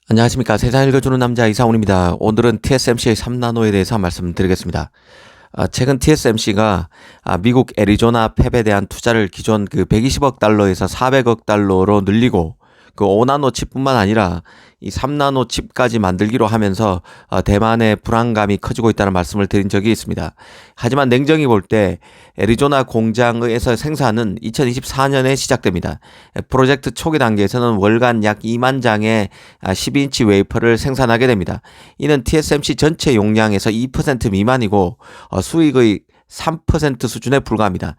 안녕하십니까. 세상 읽어주는 남자 이상훈입니다. 오늘은 TSMC의 3나노에 대해서 말씀드리겠습니다. 최근 TSMC가 미국 애리조나 팹에 대한 투자를 기존 그 120억 달러에서 400억 달러로 늘리고 그 5나노 칩뿐만 아니라 이 3나노 칩까지 만들기로 하면서 대만의 불안감이 커지고 있다는 말씀을 드린 적이 있습니다. 하지만 냉정히 볼 때 애리조나 공장에서 생산은 2024년에 시작됩니다. 프로젝트 초기 단계에서는 월간 약 2만 장의 12인치 웨이퍼를 생산하게 됩니다. 이는 TSMC 전체 용량에서 2% 미만이고 수익의 3% 수준에 불과합니다.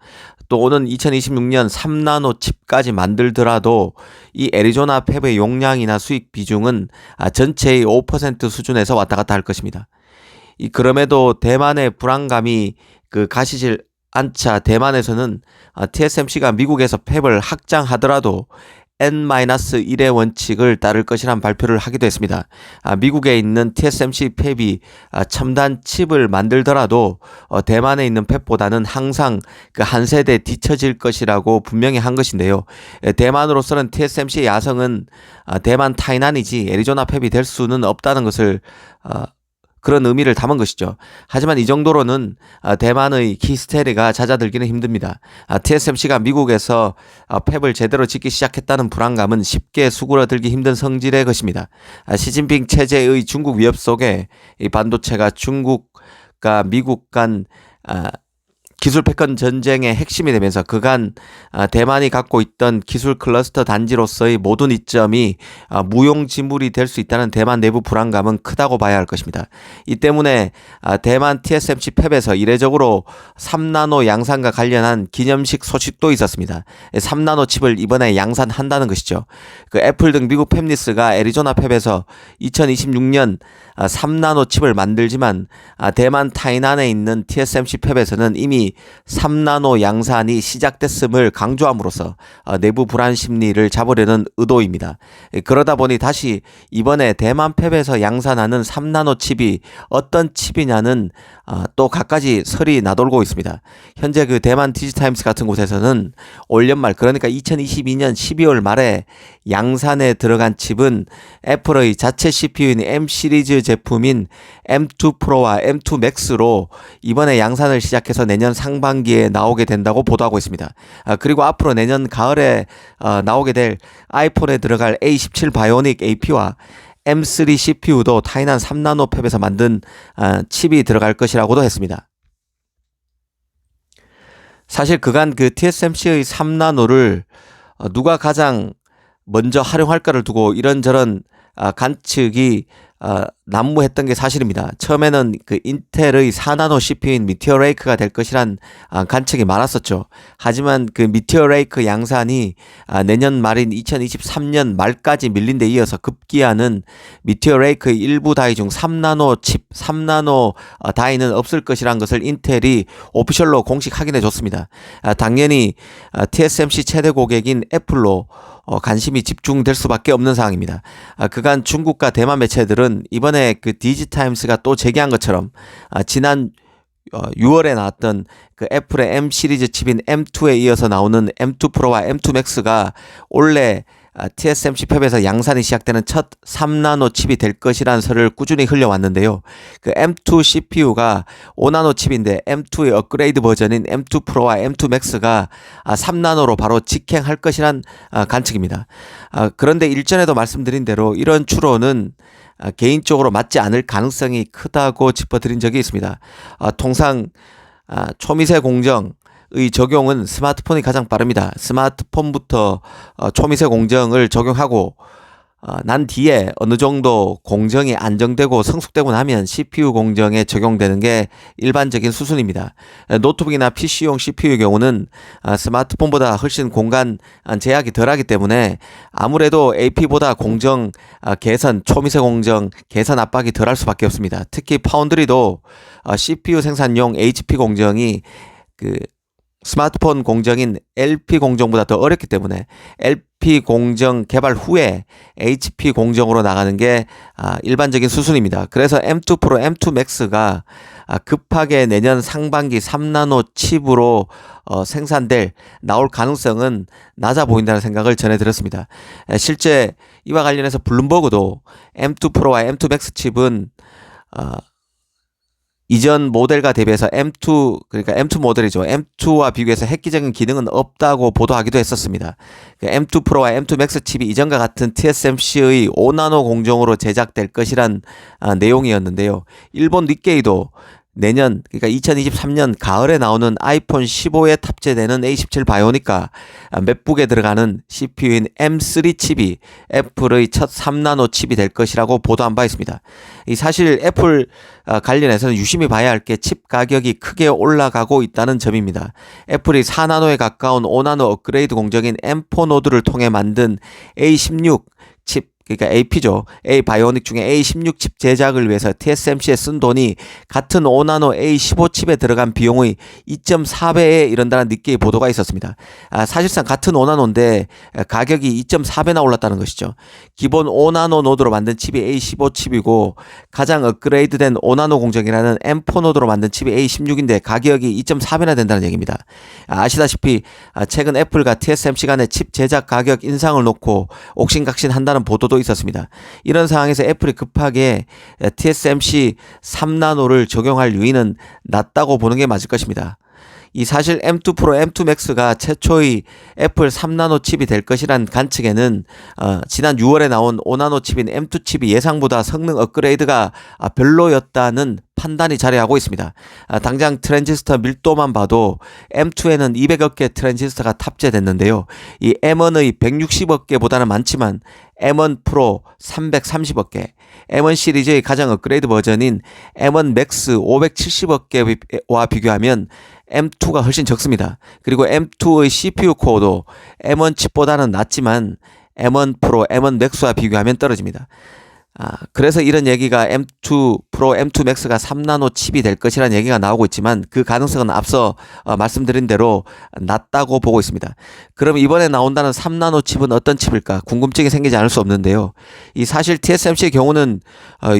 또 오는 2026년 3나노 칩까지 만들더라도 이 애리조나 팹의 용량이나 수익 비중은 전체의 5% 수준에서 왔다 갔다 할 것입니다. 그럼에도 대만의 불안감이 가시질 않자 대만에서는 TSMC가 미국에서 팹을 확장하더라도 N-1의 원칙을 따를 것이란 발표를 하기도 했습니다. 미국에 있는 TSMC 팹이 첨단 칩을 만들더라도 대만에 있는 팹보다는 항상 한 세대 뒤처질 것이라고 분명히 한 것인데요. 대만으로서는 TSMC의 야성은 대만 타이난이지 애리조나 팹이 될 수는 없다는 것을 그런 의미를 담은 것이죠. 하지만 이 정도로는 대만의 히스테리가 잦아들기는 힘듭니다. TSMC가 미국에서 팹을 제대로 짓기 시작했다는 불안감은 쉽게 수그러들기 힘든 성질의 것입니다. 시진핑 체제의 중국 위협 속에 이 반도체가 중국과 미국 간 기술 패권 전쟁의 핵심이 되면서 그간 대만이 갖고 있던 기술 클러스터 단지로서의 모든 이점이 무용지물이 될 수 있다는 대만 내부 불안감은 크다고 봐야 할 것입니다. 이 때문에 대만 TSMC 팹에서 이례적으로 3나노 양산과 관련한 기념식 소식도 있었습니다. 3나노 칩을 이번에 양산한다는 것이죠. 애플 등 미국 팹리스가 애리조나 팹에서 2026년 3나노 칩을 만들지만 대만 타이난에 있는 TSMC 팹에서는 이미 3나노 양산이 시작됐음을 강조함으로써 내부 불안 심리를 잡으려는 의도입니다. 그러다 보니 다시 이번에 대만 팹에서 양산하는 3나노 칩이 어떤 칩이냐는 또 갖가지 설이 나돌고 있습니다. 현재 대만 디지타임스 같은 곳에서는 올 연말 그러니까 2022년 12월 말에 양산에 들어간 칩은 애플의 자체 CPU인 M 시리즈 제품인 M2 프로와 M2 맥스로 이번에 양산을 시작해서 내년 상반기에 나오게 된다고 보도하고 있습니다. 그리고 앞으로 내년 가을에 나오게 될 아이폰에 들어갈 A17 바이오닉 AP와 M3 CPU도 타이난 3나노 팹에서 만든 칩이 들어갈 것이라고도 했습니다. 사실 그간 TSMC의 3나노를 누가 가장 먼저 활용할까를 두고 이런저런 관측이 난무했던 게 사실입니다. 처음에는 인텔의 4나노 CPU인 미티어 레이크가 될 것이란 관측이 많았었죠. 하지만 미티어 레이크 양산이 내년 말인 2023년 말까지 밀린 데 이어서 급기야는 미티어 레이크의 일부 다이 중 3나노 칩, 3나노 다이는 없을 것이란 것을 인텔이 오피셜로 공식 확인해 줬습니다. 당연히 TSMC 최대 고객인 애플로 관심이 집중될 수밖에 없는 상황입니다. 그간 중국과 대만 매체들은 이번에 디지타임스가 또 제기한 것처럼 지난 6월에 나왔던 애플의 M 시리즈 칩인 M2에 이어서 나오는 M2 프로와 M2 맥스가 올해 TSMC 팹에서 양산이 시작되는 첫 3나노 칩이 될 것이라는 설을 꾸준히 흘려왔는데요. M2 CPU가 5나노 칩인데 M2의 업그레이드 버전인 M2 프로와 M2 맥스가 3나노로 바로 직행할 것이란 관측입니다. 그런데 일전에도 말씀드린 대로 이런 추론은 개인적으로 맞지 않을 가능성이 크다고 짚어드린 적이 있습니다. 통상 초미세 공정의 적용은 스마트폰이 가장 빠릅니다. 스마트폰부터 초미세 공정을 적용하고 난 뒤에 어느 정도 공정이 안정되고 성숙되고 나면 CPU 공정에 적용되는 게 일반적인 수순입니다. 노트북이나 PC용 CPU의 경우는 스마트폰보다 훨씬 공간 제약이 덜하기 때문에 아무래도 AP보다 공정 개선, 초미세 공정 개선 압박이 덜할 수밖에 없습니다. 특히 파운드리도 CPU 생산용 HP 공정이 스마트폰 공정인 LP 공정보다 더 어렵기 때문에 LP 공정 개발 후에 HP 공정으로 나가는 게 일반적인 수순입니다. 그래서 M2 프로, M2 맥스가 급하게 내년 상반기 3나노 칩으로 나올 가능성은 낮아 보인다는 생각을 전해드렸습니다. 실제 이와 관련해서 블룸버그도 M2 프로와 M2 맥스 칩은 이전 모델과 대비해서 그러니까 M2 모델이죠. M2와 비교해서 획기적인 기능은 없다고 보도하기도 했었습니다. M2 프로와 M2 맥스 칩이 이전과 같은 TSMC의 5나노 공정으로 제작될 것이란 내용이었는데요. 일본 닉케이도 내년, 그러니까 2023년 가을에 나오는 아이폰 15에 탑재되는 A17 바이오닉과 맥북에 들어가는 CPU인 M3 칩이 애플의 첫 3나노 칩이 될 것이라고 보도한 바 있습니다. 사실 애플 관련해서는 유심히 봐야 할 게 칩 가격이 크게 올라가고 있다는 점입니다. 애플이 4나노에 가까운 5나노 업그레이드 공정인 M4 노드를 통해 만든 A16 칩, 그러니까 AP죠. A 바이오닉 중에 A16 칩 제작을 위해서 TSMC에 쓴 돈이 같은 5나노 A15 칩에 들어간 비용의 2.4배에 이른다는 닉케이 보도가 있었습니다. 사실상 같은 5나노인데 가격이 2.4배나 올랐다는 것이죠. 기본 5나노 노드로 만든 칩이 A15 칩이고 가장 업그레이드된 5나노 공정이라는 M4 노드로 만든 칩이 A16인데 가격이 2.4배나 된다는 얘기입니다. 아시다시피 최근 애플과 TSMC 간의 칩 제작 가격 인상을 놓고 옥신각신 한다는 보도도 있었습니다. 이런 상황에서 애플이 급하게 TSMC 3나노를 적용할 유인은 낮다고 보는 게 맞을 것입니다. 사실 M2 프로, M2 맥스가 최초의 애플 3나노 칩이 될 것이란 관측에는 지난 6월에 나온 5나노 칩인 M2 칩이 예상보다 성능 업그레이드가 별로였다는 판단이 자리하고 있습니다. 당장 트랜지스터 밀도만 봐도 M2에는 200억 개 트랜지스터가 탑재됐는데요. 이 M1의 160억 개보다는 많지만 M1 프로 330억 개, M1 시리즈의 가장 업그레이드 버전인 M1 맥스 570억 개와 비교하면 M2가 훨씬 적습니다. 그리고 M2의 CPU 코어도 M1 칩보다는 낮지만 M1 프로, M1 맥스와 비교하면 떨어집니다. 그래서 이런 얘기가 M2 프로, M2 맥스가 3나노 칩이 될 것이라는 얘기가 나오고 있지만 그 가능성은 앞서 말씀드린 대로 낮다고 보고 있습니다. 그럼 이번에 나온다는 3나노 칩은 어떤 칩일까? 궁금증이 생기지 않을 수 없는데요. 사실 TSMC의 경우는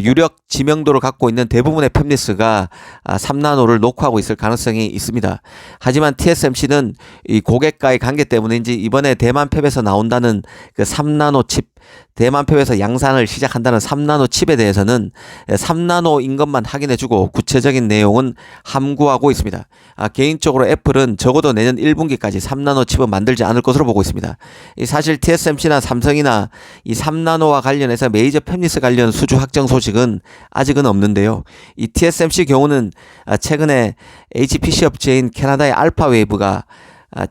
유력 지명도를 갖고 있는 대부분의 팹리스가 3나노를 녹화하고 있을 가능성이 있습니다. 하지만 TSMC는 이 고객과의 관계 때문인지 이번에 대만 팹에서 나온다는 그 3나노 칩, 대만 팹에서 양산을 시작한다는 3나노 칩에 대해서는 3나노인 것만 확인해주고 구체적인 내용은 함구하고 있습니다. 개인적으로 애플은 적어도 내년 1분기까지 3나노 칩은 만들지 않을 것으로 보고 있습니다. 사실 TSMC나 삼성이나 이 3나노와 관련해서 메이저 팹리스 관련 수주 확정 소식은 아직은 없는데요. 이 TSMC 경우는 최근에 HPC 업체인 캐나다의 알파웨이브가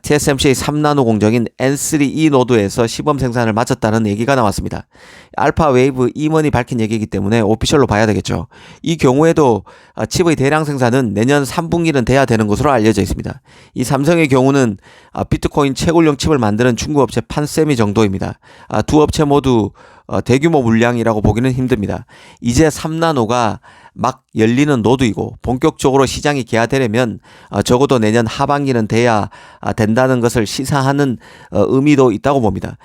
TSMC의 3나노 공정인 N3E 노드에서 시범 생산을 마쳤다는 얘기가 나왔습니다. 알파웨이브 임원이 밝힌 얘기이기 때문에 오피셜로 봐야 되겠죠. 이 경우에도 칩의 대량 생산은 내년 3분기는 돼야 되는 것으로 알려져 있습니다. 이 삼성의 경우는 비트코인 채굴용 칩을 만드는 중국 업체 판세미 정도입니다. 두 업체 모두 대규모 물량이라고 보기는 힘듭니다. 이제 3나노가 막 열리는 노드이고 본격적으로 시장이 개화되려면 적어도 내년 하반기는 돼야 된다는 것을 시사하는 의미도 있다고 봅니다.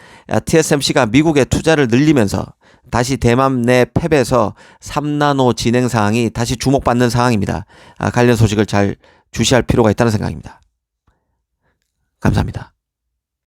TSMC가 미국에 투자를 늘리면서 다시 대만 내 팹에서 3나노 진행 상황이 다시 주목받는 상황입니다. 관련 소식을 잘 주시할 필요가 있다는 생각입니다. 감사합니다.